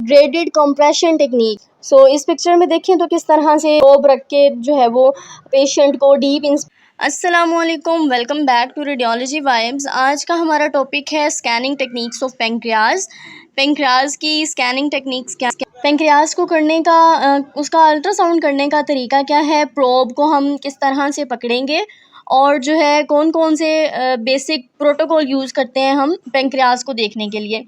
Graded compression technique. इस picture में देखें तो किस तरह से प्रोब रख के जो है वो पेशेंट को डीप अस्सलामुअलैकुम, welcome back to radiology vibes. आज का हमारा टॉपिक है scanning techniques of pancreas. Pancreas की स्कैनिंग टेक्निक्स क्या, पेंक्रियाज को करने का उसका अल्ट्रासाउंड करने का तरीका क्या है, प्रोब को हम किस तरह से पकड़ेंगे और जो है कौन कौन से बेसिक प्रोटोकॉल यूज़ करते हैं हम पेंक्रियाज को देखने के लिए,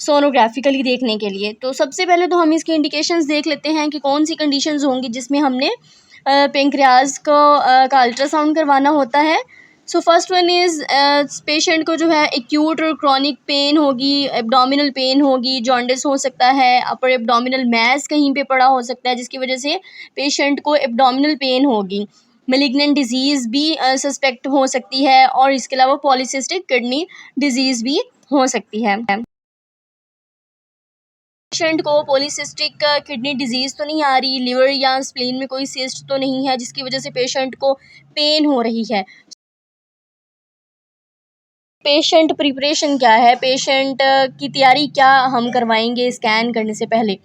सोनोग्राफिकली देखने के लिए। तो सबसे पहले तो हम इसके इंडिकेशंस देख लेते हैं कि कौन सी कंडीशंस होंगी जिसमें हमने पेंक्रियाज को का अल्ट्रासाउंड करवाना होता है। फर्स्ट वन इज़ पेशेंट को जो है एक्यूट और क्रॉनिक पेन होगी, एब्डोमिनल पेन होगी, जॉन्डिस हो सकता है, अपर एब्डोमिनल मैस कहीं पे पड़ा हो सकता है जिसकी वजह से पेशेंट को एब्डोमिनल पेन होगी। मेलिग्नेंट डिजीज़ भी सस्पेक्ट हो सकती है और इसके अलावा पॉलीसिस्टिक किडनी डिजीज़ भी हो सकती है। पेशेंट को पॉलीसिस्टिक किडनी डिजीज़ तो नहीं आ रही, लिवर या स्प्लीन में कोई सिस्ट तो नहीं है जिसकी वजह से पेशेंट को पेन हो रही है। पेशेंट प्रिपरेशन क्या है, पेशेंट की तैयारी क्या हम करवाएंगे स्कैन करने से पहले।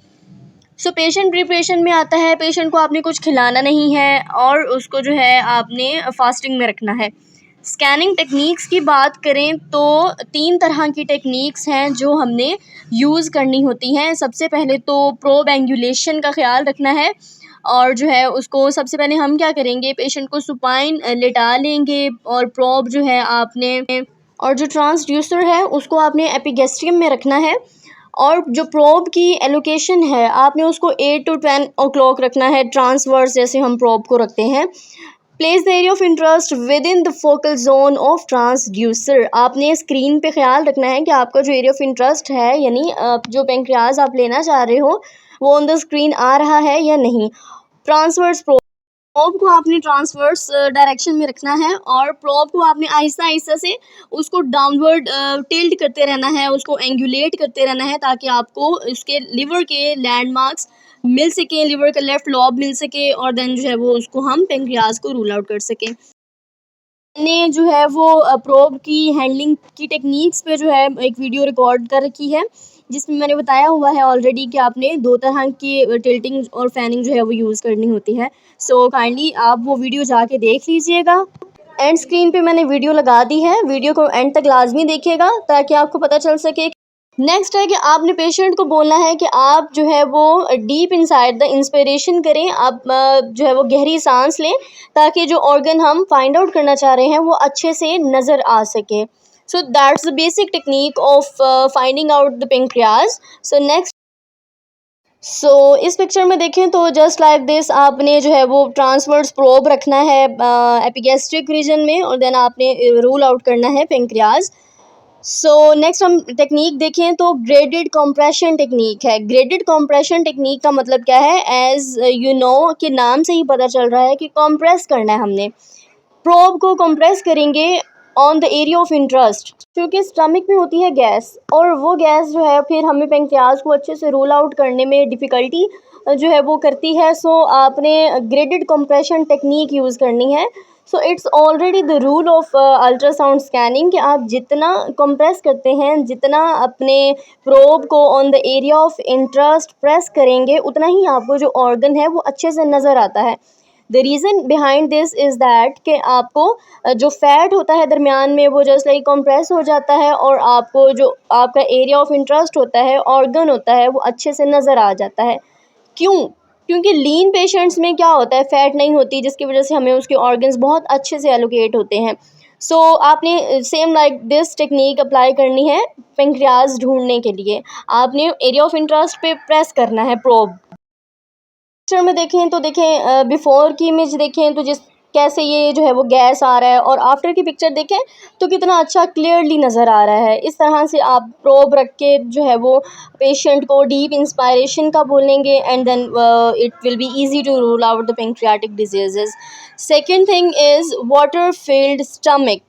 पेशेंट प्रिपरेशन में आता है पेशेंट को आपने कुछ खिलाना नहीं है और उसको जो है आपने फास्टिंग में रखना है। स्कैनिंग टेक्निक्स की बात करें तो 3 तरह की टेक्निक्स हैं जो हमने यूज़ करनी होती हैं। सबसे पहले तो प्रोब एंगुलेशन का ख्याल रखना है और जो है उसको सबसे पहले हम क्या करेंगे, पेशेंट को सुपाइन लिटा लेंगे और प्रोब जो है आपने और जो ट्रांसड्यूसर है उसको आपने एपिगेस्ट्रियम में रखना है और जो प्रोब की एलोकेशन है आपने उसको 8 to 10 o'clock रखना है, ट्रांसवर्स जैसे हम प्रोब को रखते हैं। Place the area of interest with in the focal zone of transducer. आपने स्क्रीन पे ख्याल रखना है कि आपका जो एरिया ऑफ इंटरेस्ट है यानी जो पेंक्रियाज आप लेना चाह रहे हो वो ऑन द स्क्रीन आ रहा है या नहीं। ट्रांसवर्स प्रोब को आपने ट्रांसवर्स डायरेक्शन में रखना है और प्रोब को आपने आहिस्ता आहिस्ता से उसको डाउनवर्ड टिल्ट करते रहना है, उसको एंगुलेट करते रहना है ताकि आपको उसके लिवर के लैंडमार्क्स मिल सके, लिवर का लेफ्ट लॉब मिल सके और देन जो है वो उसको हम पेंक्रियाज को रूल आउट कर सकें। मैंने जो है वो प्रोब की हैंडलिंग की टेक्निक्स पे जो है एक वीडियो रिकॉर्ड कर रखी है जिसमें मैंने बताया हुआ है ऑलरेडी कि आपने 2 तरह की टिल्टिंग और फैनिंग जो है वो यूज़ करनी होती है। काइंडली आप वो वीडियो जाके देख लीजिएगा। एंड स्क्रीन पे मैंने वीडियो लगा दी है, वीडियो को एंड तक लाजमी देखिएगा ताकि आपको पता चल सके। नेक्स्ट है कि आपने पेशेंट को बोलना है कि आप जो है वो डीप इनसाइड द इंस्पिरेशन करें, आप जो है वो गहरी सांस लें ताकि जो ऑर्गन हम फाइंड आउट करना चाह रहे हैं वो अच्छे से नज़र आ सके। That's the basic technique of finding out the pancreas. Next इस पिक्चर में देखें तो जस्ट लाइक दिस आपने जो है वो ट्रांसवर्स प्रोब रखना है एपिगेस्ट्रिक रीजन में और देन आपने रूल आउट करना है पेंक्रियाज। नेक्स्ट हम टेक्निक देखें तो ग्रेडेड कंप्रेशन टेक्निक है। ग्रेडेड कंप्रेशन टेक्निक का मतलब क्या है, एज यू नो कि नाम से ही पता चल रहा है कि कंप्रेस करना है। हमने प्रोब को कंप्रेस करेंगे on the area of interest, क्योंकि स्टमक में होती है गैस और वो गैस जो है फिर हमें पेंक्रियाज को अच्छे से रोल आउट करने में डिफ़िकल्टी जो है वो करती है। आपने ग्रेडेड कंप्रेशन टेक्निक यूज़ करनी है। It's already the rule of ultrasound scanning कि आप जितना कंप्रेस करते हैं, जितना अपने प्रोब को on the area of interest press करेंगे उतना ही आपको जो ऑर्गन है वो अच्छे से नज़र आता है। The reason behind this is that कि आपको जो फैट होता है दरमियान में वो जस्ट लाइक कंप्रेस हो जाता है और आपको जो आपका एरिया ऑफ इंटरेस्ट होता है, ऑर्गन होता है, वो अच्छे से नज़र आ जाता है। क्यों? क्योंकि लीन पेशेंट्स में क्या होता है, फैट नहीं होती जिसकी वजह से हमें उसके ऑर्गन्स बहुत अच्छे से एलोकेट होते हैं। आपने same like this technique apply करनी है पेंक्रियाज ढूंढने के लिए। आपने एरिया ऑफ इंटरेस्ट पे प्रेस करना है प्रोब। पिक्चर में देखें तो देखें बिफोर की इमेज देखें तो जिस कैसे ये जो है वो गैस आ रहा है और आफ्टर की पिक्चर देखें तो कितना अच्छा क्लियरली नज़र आ रहा है। इस तरह से आप प्रोब रख के जो है वो पेशेंट को डीप इंस्पायरेशन का बोलेंगे and then it will be easy to rule out the pancreatic diseases. Second thing is water filled stomach.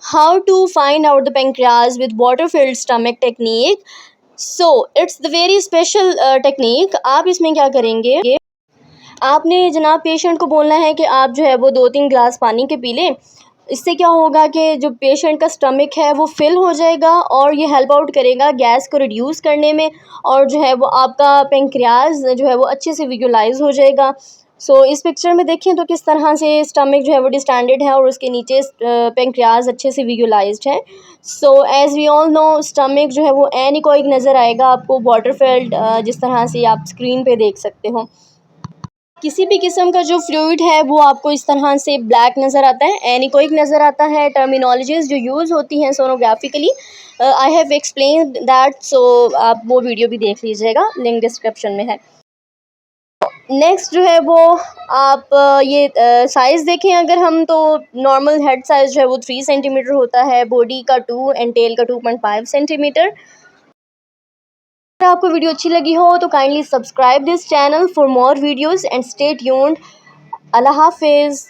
How to find out the pancreas with water filled stomach technique. It's the very special technique. आप इसमें क्या करेंगे, आपने जनाब patient को बोलना है कि आप जो है वो 2-3 ग्लास पानी के पी लें इससे क्या होगा कि जो पेशेंट का स्टमक है वो फिल हो जाएगा और ये हेल्प आउट करेगा गैस को रिड्यूस करने में, और जो है वो आपका पेंक्रियाज जो है वो अच्छे से विजुलाइज हो जाएगा। सो इस पिक्चर में देखें तो किस तरह से स्टमक जो है वो डिस्टेंडेड है और उसके नीचे पेंक्रियाज अच्छे से विजुलाइज्ड है। So as we all know stomach जो है वो एनीकोइक नज़र आएगा आपको, वाटरफेल्ड, जिस तरह से आप स्क्रीन पे देख सकते हो। किसी भी किस्म का जो फ्लूइड है वो आपको इस तरह से ब्लैक नज़र आता है, एनीकोइक नज़र आता है। टर्मिनोलॉजीज़ जो यूज़ होती हैं सोनोग्राफिकली, आई हैव एक्सप्लेन दैट, सो आप वो वीडियो भी देख लीजिएगा, लिंक डिस्क्रिप्शन में है। नेक्स्ट जो है वो आप ये साइज़ देखें अगर हम, तो नॉर्मल हेड साइज़ जो है वो 3 सेंटीमीटर होता है, बॉडी का 2 एंड टेल का 2.5 सेंटीमीटर। अगर आपको वीडियो अच्छी लगी हो तो kindly subscribe this channel for more videos and stay tuned. अल्लाह हाफिज़।